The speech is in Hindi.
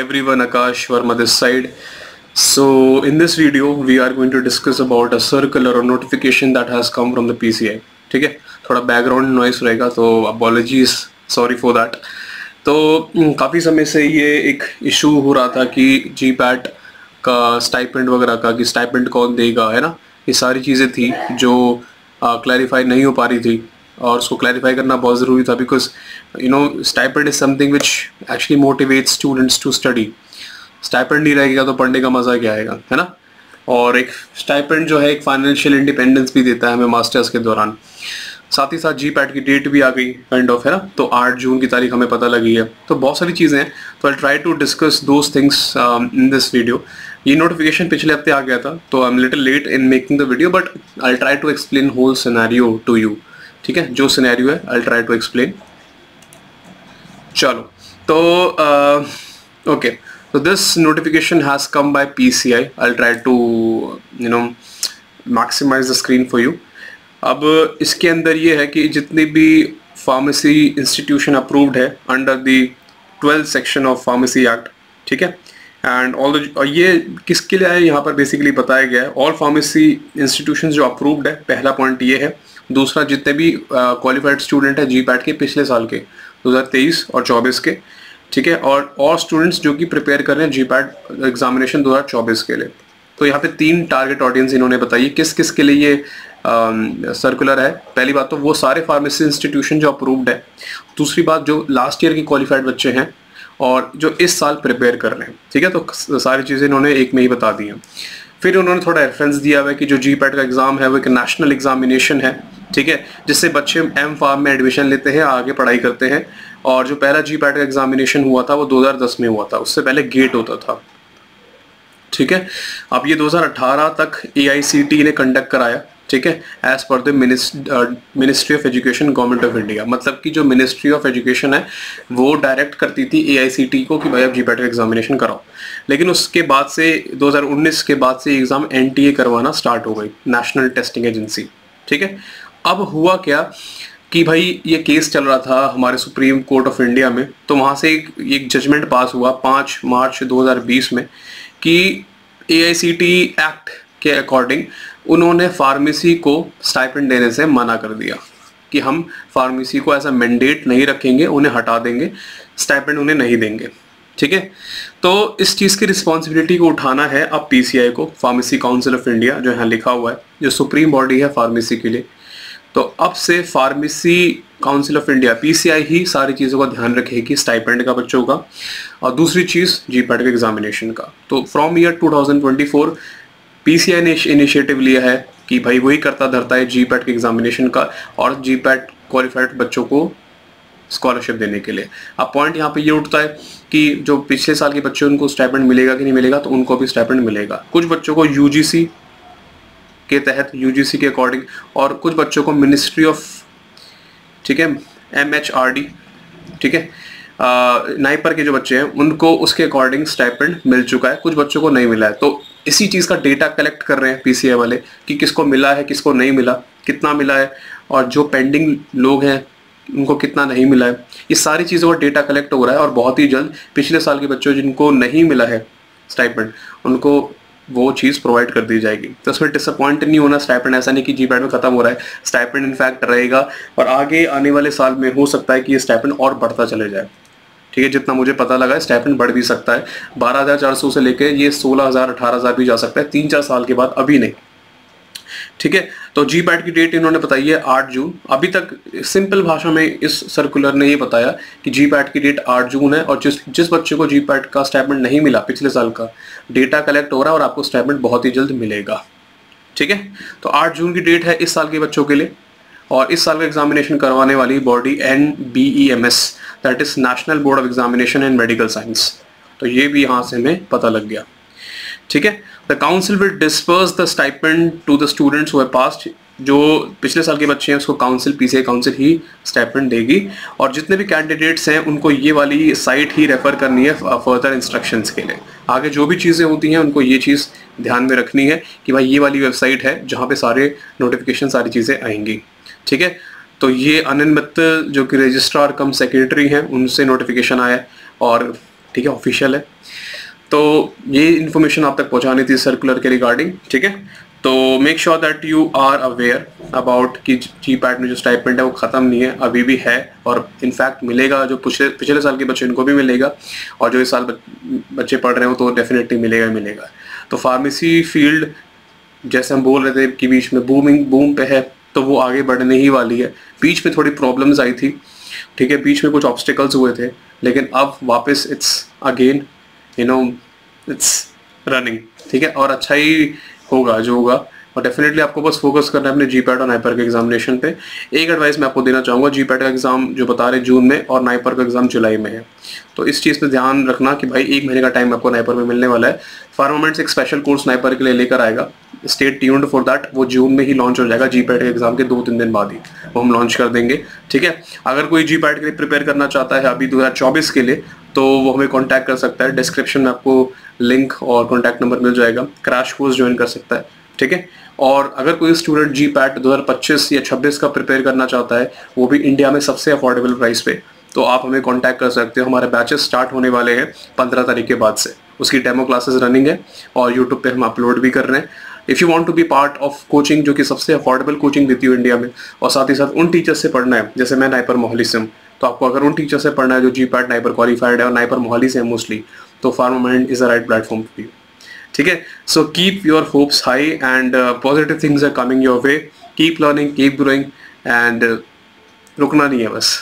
everyone, Akash Verma this side. So in this video we are going to discuss about a circular or notification that has come from the PCI. ठीक है, थोड़ा बैकग्राउंड नॉइस रहेगा तो अपॉलॉजीज, सॉरी फॉर दैट। तो काफ़ी समय से ये एक इशू हो रहा था कि जीपैट का स्टाइपेंड वगैरह का, कि स्टाइपेंड कौन देगा, है ना। ये सारी चीज़ें थी जो क्लैरिफाई नहीं हो पा रही थी और उसको क्लैरिफाई करना बहुत ज़रूरी था, because stipend is something which actually motivates students to study. Stipend नहीं रहेगा तो पढ़ने का मज़ा क्या आएगा, है ना। और एक स्टाइपेंड जो है एक फाइनेंशियल इंडिपेंडेंस भी देता है हमें मास्टर्स के दौरान। साथ ही साथ जीपैट की डेट भी आ गई काइंड ऑफ, है ना। तो 8 जून की तारीख हमें पता लगी है। तो बहुत सारी चीज़ें हैं, तो I try to discuss those things in this video. ये नोटिफिकेशन पिछले हफ्ते आ गया था, तो I am little late in making the video, but I try to explain whole scenario to you. ठीक है, जो सिनेरियो है आई ट्राई टू एक्सप्लेन। चलो, तो okay, so this notification has come by PCI. I'll try to maximize the screen for you. अब इसके अंदर ये है कि जितनी भी फार्मेसी इंस्टीट्यूशन अप्रूव्ड है under the 12th section of pharmacy act, ठीक है, एंड और ये किसके लिए है यहाँ पर बेसिकली बताया गया है। ऑल फार्मेसी इंस्टीट्यूशंस जो अप्रूव्ड है, पहला पॉइंट ये है। दूसरा, जितने भी क्वालिफाइड स्टूडेंट है जीपैट के पिछले साल के 2023 और 24 के, ठीक है, और स्टूडेंट्स जो कि प्रिपेयर कर रहे हैं जीपैट एग्जामिनेशन 2024 के लिए। तो यहाँ पे 3 टारगेट ऑडियंस इन्होंने बताई किस किस के लिए ये सर्कुलर है। पहली बात तो वो सारे फार्मेसी इंस्टीट्यूशन जो अप्रूव्ड है। दूसरी बात, जो लास्ट ईयर के क्वालिफाइड बच्चे हैं और जो इस साल प्रिपेयर कर रहे हैं, ठीक है। तो सारी चीज़ें इन्होंने एक में ही बता दी हैं। फिर उन्होंने थोड़ा रेफरेंस दिया हुआ है कि जो जीपैट का एग्ज़ाम है वो एक नेशनल एग्जामिनेशन है, ठीक है, जिससे बच्चे एम फार्म में एडमिशन लेते हैं, आगे पढ़ाई करते हैं। और जो पहला जीपैट का एग्जामिनेशन हुआ था वो 2010 में हुआ था, उससे पहले गेट होता था, ठीक है। अब ये 2018 तक AICTE ने कंडक्ट कराया, ठीक है, as per the ministry of education government of India. मतलब कि जो मिनिस्ट्री ऑफ एजुकेशन है वो डायरेक्ट करती थी AICTE को कि भाई आप जीपैट का एग्जामिनेशन कराओ। लेकिन उसके बाद से 2019 के बाद से एग्ज़ाम NTA करवाना स्टार्ट हो गई, नेशनल टेस्टिंग एजेंसी, ठीक है। अब हुआ क्या कि भाई ये केस चल रहा था हमारे सुप्रीम कोर्ट ऑफ इंडिया में, तो वहाँ से एक जजमेंट पास हुआ 5 मार्च 2020 में कि AICTE एक्ट के अकॉर्डिंग उन्होंने फार्मेसी को स्टाइपेंड देने से मना कर दिया कि हम फार्मेसी को ऐसा मैंडेट नहीं रखेंगे, उन्हें हटा देंगे, स्टाइपेंड उन्हें नहीं देंगे, ठीक है। तो इस चीज़ की रिस्पॉन्सिबिलिटी को उठाना है अब PCI को, फार्मेसी काउंसिल ऑफ इंडिया, जो यहाँ लिखा हुआ है, जो सुप्रीम बॉडी है फार्मेसी के लिए। तो अब से pharmacy council of India PCI ही सारी चीज़ों का ध्यान रखेगी, स्टाइपेंड का बच्चों का, और दूसरी चीज़ जीपैट के एग्जामिनेशन का। तो फ्रॉम ईयर 2024 PCI ने इनिशिएटिव लिया है कि भाई वही करता धरता है जीपैट के एग्जामिनेशन का और जीपैट क्वालिफाइड बच्चों को स्कॉलरशिप देने के लिए। अब पॉइंट यहाँ पे ये उठता है कि जो पिछले साल के बच्चे उनको स्टाइपेंड मिलेगा कि नहीं मिलेगा, तो उनको भी स्टाइपेंड मिलेगा। कुछ बच्चों को UGC के तहत, UGC के अकॉर्डिंग, और कुछ बच्चों को मिनिस्ट्री ऑफ, ठीक है, MHRD, ठीक है, नाइपर के जो बच्चे हैं उनको उसके अकॉर्डिंग स्टाइपेंड मिल चुका है, कुछ बच्चों को नहीं मिला है। तो इसी चीज़ का डेटा कलेक्ट कर रहे हैं PCI वाले कि किसको मिला है, किसको नहीं मिला, कितना मिला है, और जो पेंडिंग लोग हैं उनको कितना नहीं मिला है। ये सारी चीज़ों का डेटा कलेक्ट हो रहा है और बहुत ही जल्द पिछले साल के बच्चों जिनको नहीं मिला है स्टाइपेंड, उनको वो चीज़ प्रोवाइड कर दी जाएगी। तो उसमें डिसअपॉइंट नहीं होना। स्टाइपेंड ऐसा नहीं कि जीपैट में ख़त्म हो रहा है, स्टाइपेंड इनफैक्ट रहेगा और आगे आने वाले साल में हो सकता है कि ये स्टाइपेंड और बढ़ता चले जाए, ठीक है। जितना मुझे पता लगा है स्टाइपेंड बढ़ भी सकता है, 12,400 से लेके ये 16,000 18,000 भी जा सकता है 3-4 साल के बाद, अभी नहीं, ठीक है। तो जीपैट की डेट इन्होंने बताई है 8 जून। अभी तक सिंपल भाषा में इस सर्कुलर ने ये बताया कि जीपैट की डेट 8 जून है, और जिस बच्चे को जीपैट का स्टाइपेंड नहीं मिला पिछले साल का, डेटा कलेक्ट हो रहा है और आपको स्टाइपेंड बहुत ही जल्द मिलेगा, ठीक है। तो 8 जून की डेट है इस साल के बच्चों के लिए, और इस साल का एग्जामिनेशन करवाने वाली body NBEMS, that is national board of examination and medical science. तो ये भी यहाँ से हमें पता लग गया, ठीक है। The council will disperse the stipend to the students who have passed. जो पिछले साल के बच्चे हैं उसको काउंसिल, PCI काउंसिल ही स्टाइपेंड देगी, और जितने भी कैंडिडेट्स हैं उनको ये वाली साइट ही रेफर करनी है फर्दर इंस्ट्रक्शंस के लिए। आगे जो भी चीज़ें होती हैं उनको ये चीज़ ध्यान में रखनी है कि भाई ये वाली वेबसाइट है जहाँ पे सारे नोटिफिकेशन, सारी चीज़ें आएंगी, ठीक है। तो ये अनिल मित्तल जो कि रजिस्ट्रार कम सेक्रेटरी हैं, उनसे नोटिफिकेशन आया, और ठीक है, ऑफिशियल है। तो ये इन्फॉर्मेशन आप तक पहुंचानी थी सर्कुलर के रिगार्डिंग, ठीक है। तो make sure that you are aware about कि GPAT में जो स्टाइपेंड है वो ख़त्म नहीं है, अभी भी है, और इनफैक्ट मिलेगा। जो पिछले साल के बच्चे इनको भी मिलेगा, और जो इस साल बच्चे पढ़ रहे हो तो डेफिनेटली मिलेगा ही मिलेगा। तो फार्मेसी फील्ड जैसे हम बोल रहे थे कि बीच में बूम पे है, तो वो आगे बढ़ने ही वाली है। बीच में थोड़ी प्रॉब्लम्स आई थी, ठीक है, बीच में कुछ ऑब्स्टिकल्स हुए थे, लेकिन अब वापस इट्स अगेन इट्स रनिंग, ठीक है, और अच्छा ही होगा जो होगा। और डेफिनेटली आपको बस फोकस करना है अपने GPAT और नाइपर के एग्जामिनेशन पे। एक एडवाइस मैं आपको देना चाहूँगा, GPAT का एग्जाम जो बता रहे जून में और नाइपर का एग्जाम जुलाई में है, तो इस चीज़ पे ध्यान रखना कि भाई 1 महीने का टाइम आपको नाइपर में मिलने वाला है। फार्मामेंट्स एक स्पेशल कोर्स नाइपर के लिए लेकर आएगा, स्टे ट्यून्ड फॉर दैट। वो जून में ही लॉन्च हो जाएगा, GPAT के एग्जाम के 2-3 दिन बाद ही वो हम लॉन्च कर देंगे, ठीक है। अगर कोई GPAT के लिए प्रिपेयर करना चाहता है अभी 2024 के लिए, तो वो हमें कॉन्टैक्ट कर सकता है। डिस्क्रिप्शन में आपको लिंक और कॉन्टैक्ट नंबर मिल जाएगा, क्रैश कोर्स ज्वाइन कर सकता है, ठीक है। और अगर कोई स्टूडेंट GPAT 2025 या 26 का प्रिपेयर करना चाहता है, वो भी इंडिया में सबसे अफोर्डेबल प्राइस पे, तो आप हमें कांटेक्ट कर सकते हो। हमारे बैचेस स्टार्ट होने वाले हैं 15 तारीख के बाद से, उसकी डेमो क्लासेस रनिंग है और यूट्यूब पे हम अपलोड भी कर रहे हैं। If you want to be part of coaching, जो कि सबसे अफोर्डेबल कोचिंग देती है इंडिया में, और साथ ही साथ उन टीचर से पढ़ना है, जैसे मैं नाइपर मोहाली से हूँ, तो आपको अगर उन टीचर से पढ़ना है जो GPAT नाइपर क्वालिफाइड है और नाइपर मोहाली से है मोस्टली, तो firmament is the right platform for you, ठीक है। So keep your hopes high and positive things are coming your way. Keep learning, keep growing, and रुकना नहीं है बस।